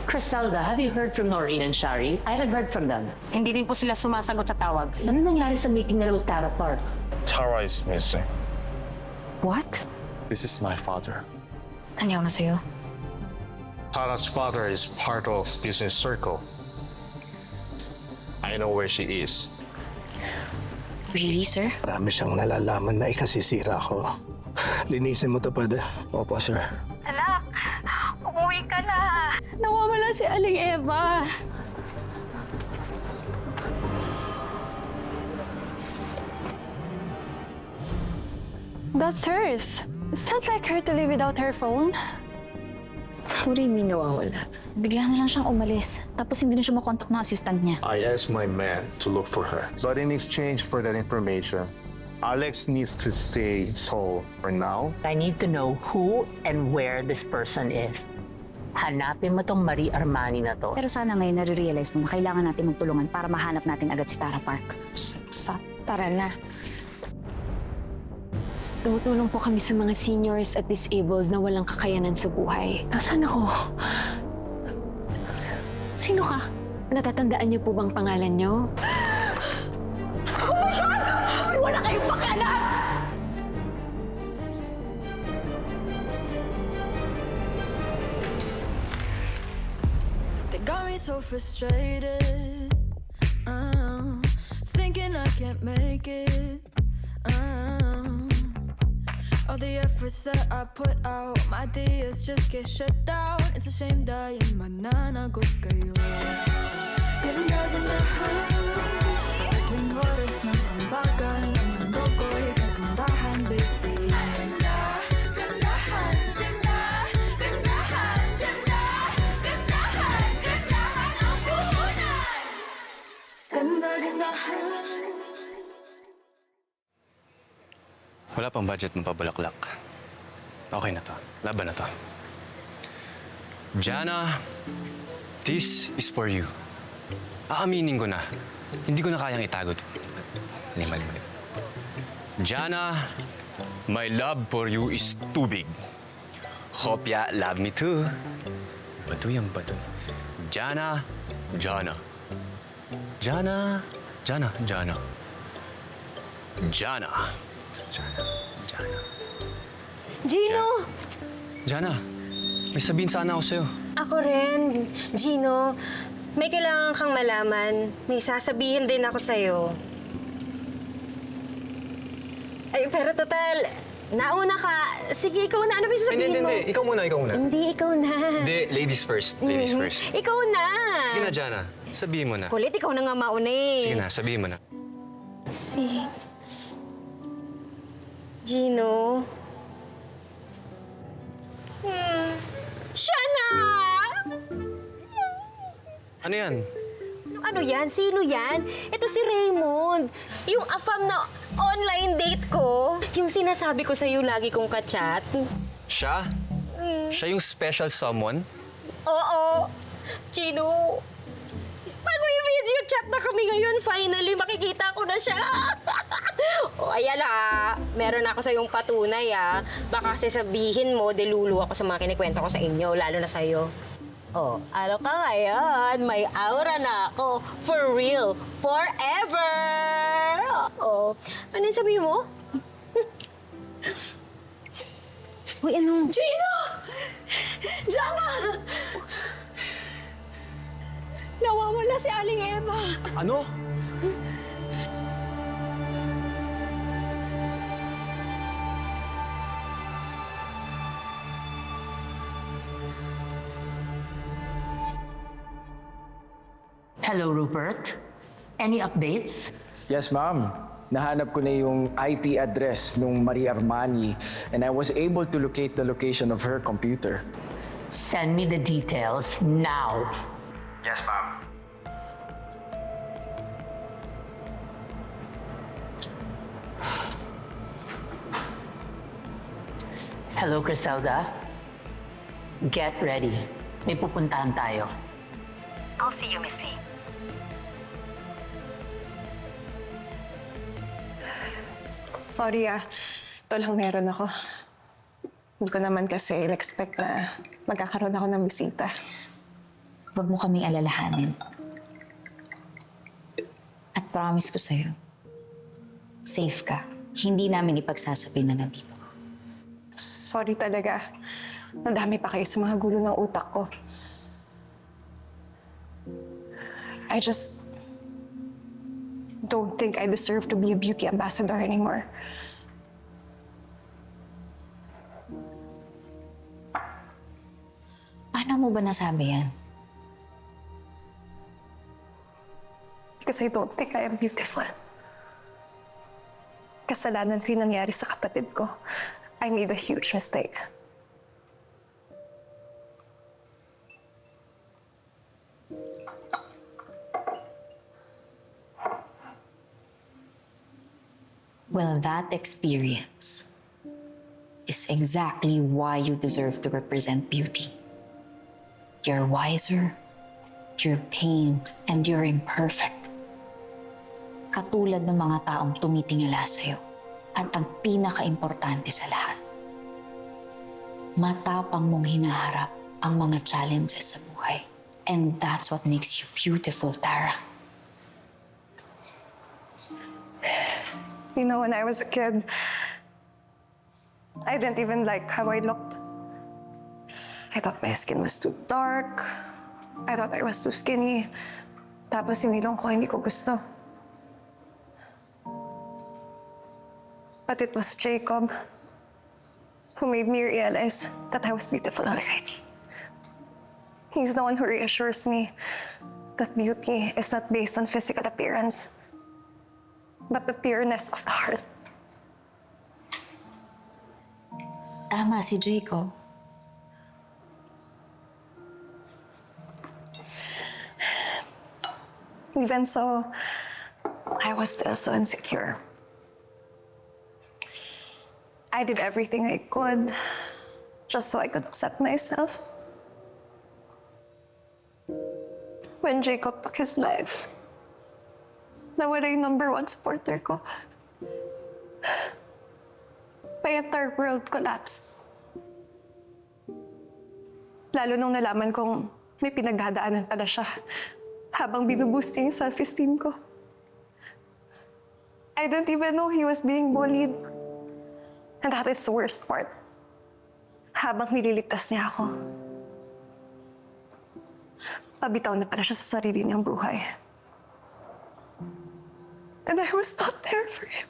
Criselda, have you heard from Noreen and Shari? I haven't heard from them. Hindi din po sila sumasagot sa tawag. Ano nangyari sa meeting nila with Tara Park? Tara is missing. What? This is my father. Nangyari na sa'yo? Tara's father is part of business circle. I know where she is. Really, sir? Marami siyang nalalaman na ikasisira ko. Linisin mo to, pwede? Opo, sir. Anak, umuwi ka na. Nawawala si Aling Eva. That's hers. It's not like her to live without her phone. What do you mean nawawala? Bigla na lang siyang umalis. Tapos hindi na siya makontak ng assistant niya. I asked my man to look for her. But in exchange for that information, Alex needs to stay Seoul for now. I need to know who and where this person is. Hanapin mo tong Marie Armani na to. Pero sana ngayon nare-realize mo na kailangan natin magtulungan para mahanap natin agad si Tara Park. Tara na. Tumutulong po kami sa mga seniors at disabled na walang kakayanan sa buhay. Nasaan ako? Sino ka? Natatandaan niyo po bang pangalan niyo? Wala kayong pakialam! They got me so frustrated, thinking I can't make it. All the efforts that I put out, my ideas just get shut down. It's a shame dahil mananagot kayo. Ganda-ganda tuwing oras ng pambagan, ang mundo ko'y kagandahan, baby. Gandahan, ganda, gandahan, ganda, gandahan, gandahan ang puhunan. Ganda-gandahan. Wala pang budget ng pabulaklak. Okay na to. Laban na to. Jana, this is for you. Aaminin ko na. Hindi ko na kayang itago to. Mali. Jana, my love for you is too big. Hope ya love me too. Bato yung bato. Jana. Jana. Gino! Jana, may sabihin sana ako sa'yo. Ako rin, Gino. May kailangan kang malaman. May sasabihin din ako sa'yo. Ay, pero total, nauna ka. Sige, ikaw na. Ano ba yung sasabihin mo? Hindi. Ikaw muna. Hindi, ikaw na. Hindi, ladies first. Ladies first. Ikaw na. Sige na, Jana. Sabihin mo na. Kulit, ikaw na nga mauna eh. Sige na, sabihin mo na. Gino? Siya na! Ano yan? Ano yan? Sino yan? Ito si Raymond. Yung afam na online date ko. Yung sinasabi ko sa'yo lagi kong kachat. Siya? Siya yung special someone? Oo. Gino. Mag-video chat na kami ngayon. Finally, makikita ko na siya. O, ayan meron ako sa yung patunay Baka kasi sabihin mo, delulu ako sa mga kinikwento ko sa inyo, lalo na sa'yo. Oh, ano ka ngayon? May aura na ako. For real. Forever! Oo. Ano yung sabihin mo? Uy, anong... Gino! Jana! Nawawala si Aling Eva. Ano? Hello, Rupert. Any updates? Yes, ma'am. Nahanap ko na yung IP address nung Marie Armani and I was able to locate the location of her computer. Send me the details now. Yes, ma'am. Hello, Criselda. Get ready. May pupuntahan tayo. I'll see you, Miss May. Sorry ito lang meron ako. Hindi ko naman kasi in-expect na magkakaroon ako ng bisita. Huwag mo kaming alalahanin. At promise ko sa'yo, safe ka. Hindi namin ipagsasabi na nandito ka. Sorry talaga. Nadami pa kayo sa mga gulo ng utak ko. I just don't think I deserve to be a beauty ambassador anymore. Paano mo ba nasabi yan? Because I don't think I am beautiful. Kasalanan ko yung nangyari sa kapatid ko. I made a huge mistake. Well, that experience is exactly why you deserve to represent beauty. You're wiser, you're pained, and you're imperfect. Katulad ng mga taong tumitingala sa'yo. At ang pinaka-importante sa lahat, matapang mong hinaharap ang mga challenges sa buhay. And that's what makes you beautiful, Tara. You know, when I was a kid, I didn't even like how I looked. I thought my skin was too dark. I thought I was too skinny. Tapos yung ilong ko, hindi ko gusto. But it was Jacob who made me realize that I was beautiful already. He's the one who reassures me that beauty is not based on physical appearance, but the pureness of the heart. Tama si Jacob. Even so, I was still so insecure. I did everything I could just so I could accept myself. When Jacob took his life, nawala yung #1 supporter ko. My entire world collapsed. Lalo nung nalaman kong may pinagdadaanan pala siya habang binuboost niya yung self-esteem ko. I didn't even know he was being bullied. And that is the worst part. Habang nililigtas niya ako, pabitaw na pala siya sa sarili niyang buhay. And I was not there for him.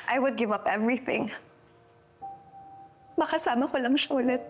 I would give up everything. Makasama ko lang siya ulit.